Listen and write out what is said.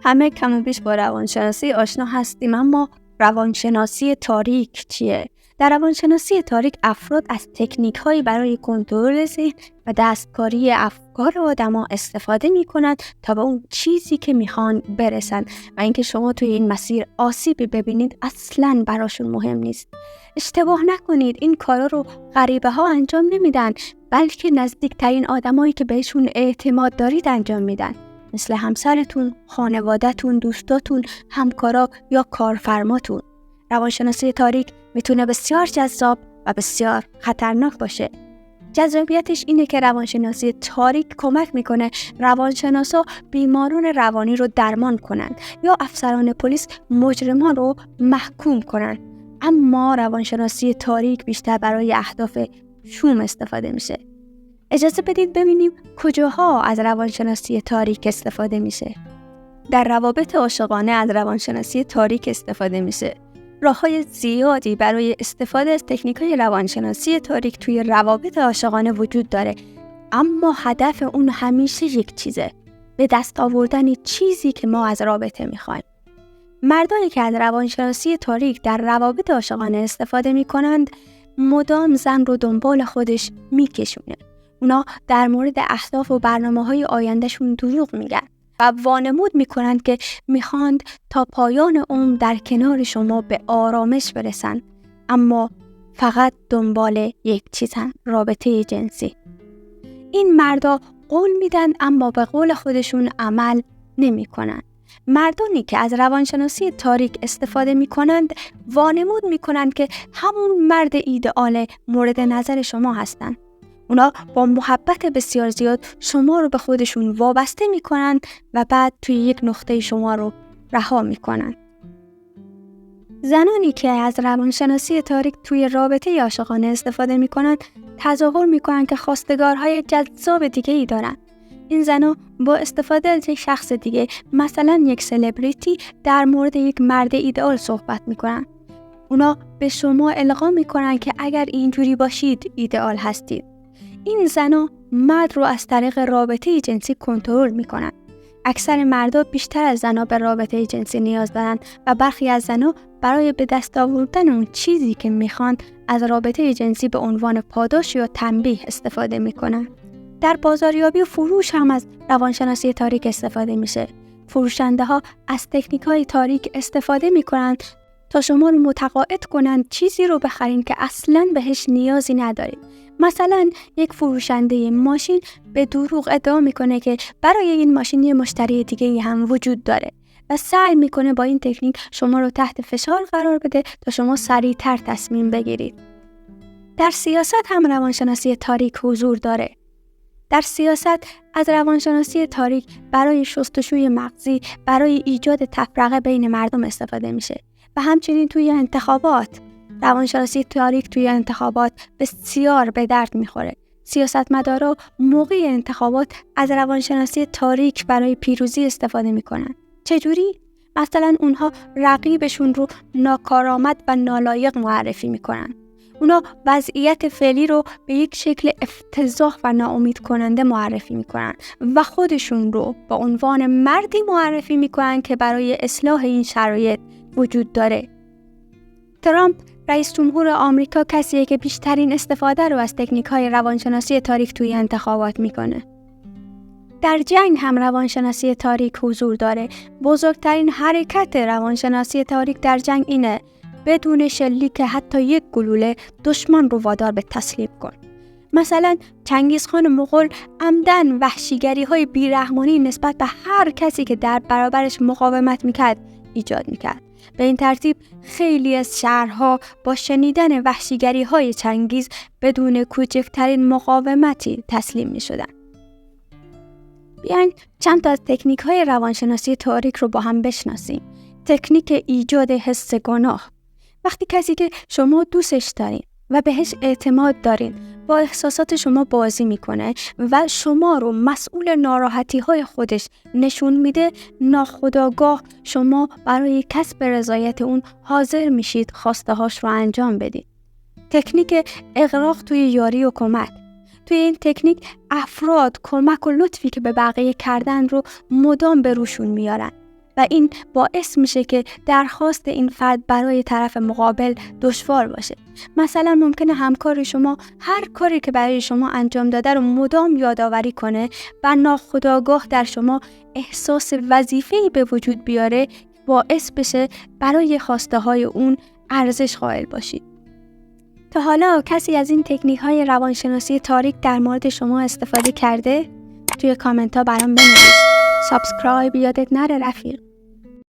همه کم و بیش با روانشناسی آشنا هستیم، اما روانشناسی تاریک چیه؟ در روانشناسی تاریک افراد از تکنیک‌هایی برای کنترل ذهن و دستکاری افکار آدم‌ها استفاده می‌کنند تا به اون چیزی که می‌خوان برسن و اینکه شما توی این مسیر آسیبی ببینید اصلاً براشون مهم نیست. اشتباه نکنید، این کارا رو غریبه‌ها انجام نمیدن، بلکه نزدیکترین آدمایی که بهشون اعتماد دارید انجام میدن، مثل همسرتون، خانواده‌تون، دوستاتون، همکارا یا کارفرماتون. روانشناسی تاریک میتونه بسیار جذاب و بسیار خطرناک باشه. جذابیتش اینه که روانشناسی تاریک کمک میکنه روانشناسا بیماران روانی رو درمان کنند یا افسران پلیس مجرمان رو محکوم کنند. اما روانشناسی تاریک بیشتر برای اهداف شوم استفاده میشه. اجازه بدید ببینیم کجاها از روانشناسی تاریک استفاده میشه. در روابط عاشقانه از روانشناسی تاریک استفاده میشه. راه‌های زیادی برای استفاده از تکنیک‌های روانشناسی تاریک توی روابط عاشقانه وجود داره، اما هدف اون همیشه یک چیزه: به دست آوردن چیزی که ما از رابطه میخوایم. مردانی که از روانشناسی تاریک در روابط عاشقانه استفاده میکنند مدام زن رو دنبال خودش میکشونه. اونا در مورد اهداف و برنامه‌های آیندهشون دروغ میگن و وانمود میکنند که میخواند تا پایان عمر در کنار شما به آرامش برسن، اما فقط دنبال یک چیزن: رابطه جنسی. این مردا قول میدن اما به قول خودشون عمل نمیکنن. مردانی که از روانشناسی تاریک استفاده میکنند وانمود میکنند که همون مرد ایدئال مورد نظر شما هستن. اونا با محبت بسیار زیاد شما رو به خودشون وابسته میکنند و بعد توی یک نقطه شما رو رها میکنند. زنانی که از روانشناسی تاریک توی رابطه عاشقانه استفاده میکنند تظاهر میکنند که خواستگارهای جذاب دیگه ای دارن. این زنها با استفاده از یک شخص دیگه، مثلا یک سلبریتی، در مورد یک مرد ایدئال صحبت میکنن. اونا به شما القا میکنن که اگر اینجوری باشید ایدئال هستید. این زنها مرد رو از طریق رابطه جنسی کنترل میکنن. اکثر مردا بیشتر از زنها به رابطه جنسی نیاز دارن و برخی از زنها برای به دست آوردن اون چیزی که میخوان از رابطه جنسی به عنوان پاداش یا تنبیه استفاده میکنن. در بازاریابی و فروش هم از روانشناسی تاریک استفاده میشه. فروشنده ها از تکنیک های تاریک استفاده میکنن تا شما رو متقاعد کنن چیزی رو بخرین که اصلاً بهش نیازی ندارید. مثلا یک فروشنده ماشین به دروغ ادعا میکنه که برای این ماشین یه مشتری دیگه هم وجود داره و سعی میکنه با این تکنیک شما رو تحت فشار قرار بده تا شما سریعتر تصمیم بگیرید. در سیاست هم روانشناسی تاریک حضور داره. در سیاست از روانشناسی تاریک برای شستشوی مغزی، برای ایجاد تفرقه بین مردم استفاده میشه و همچنین توی انتخابات روانشناسی تاریک توی انتخابات بسیار به درد میخوره. سیاستمدارا موقع انتخابات از روانشناسی تاریک برای پیروزی استفاده میکنن. چجوری؟ مثلا اونها رقیبشون رو ناکارآمد و نالایق معرفی میکنن. اونا وضعیت فعلی رو به یک شکل افتضاح و ناامید کننده معرفی میکنن و خودشون رو به عنوان مردی معرفی میکنن که برای اصلاح این شرایط وجود داره. ترامپ رئیس جمهور آمریکا کسیه که بیشترین استفاده رو از تکنیک‌های روانشناسی تاریک توی انتخابات میکنه. در جنگ هم روانشناسی تاریک حضور داره. بزرگترین حرکت روانشناسی تاریک در جنگ اینه: بدون شلیک حتی یک گلوله دشمن رو وادار به تسلیم کن. مثلا چنگیزخان مغول عمدن وحشیگری‌های بیرحمانه نسبت به هر کسی که در برابرش مقاومت میکرد ایجاد میکرد. به این ترتیب خیلی از شهرها با شنیدن وحشیگری‌های چنگیز بدون کوچکترین مقاومتی تسلیم میشدن. بیاین چند تا از تکنیک‌های روانشناسی تاریک رو با هم بشناسیم. تکنیک ایجاد حس گناه. وقتی کسی که شما دوستش دارین و بهش اعتماد دارین با احساسات شما بازی میکنه و شما رو مسئول ناراحتی‌های خودش نشون میده، ناخودآگاه شما برای کسب رضایت اون حاضر میشید خواسته هاش رو انجام بدید. تکنیک اغراق توی یاری و کمک. توی این تکنیک افراد کمک و لطفی که به بقیه کردن رو مدام به روشون میارن. و این باعث میشه که درخواست این فرد برای طرف مقابل دشوار باشه. مثلا ممکنه همکار شما هر کاری که برای شما انجام داده رو مدام یادآوری کنه و ناخودآگاه در شما احساس وظیفه‌ای به وجود بیاره، باعث بشه برای خواسته های اون ارزش قائل باشید. تا حالا کسی از این تکنیک های روانشناسی تاریک در مورد شما استفاده کرده؟ توی کامنت ها برام بنویس. سابسکرایب یادت نره رفیق.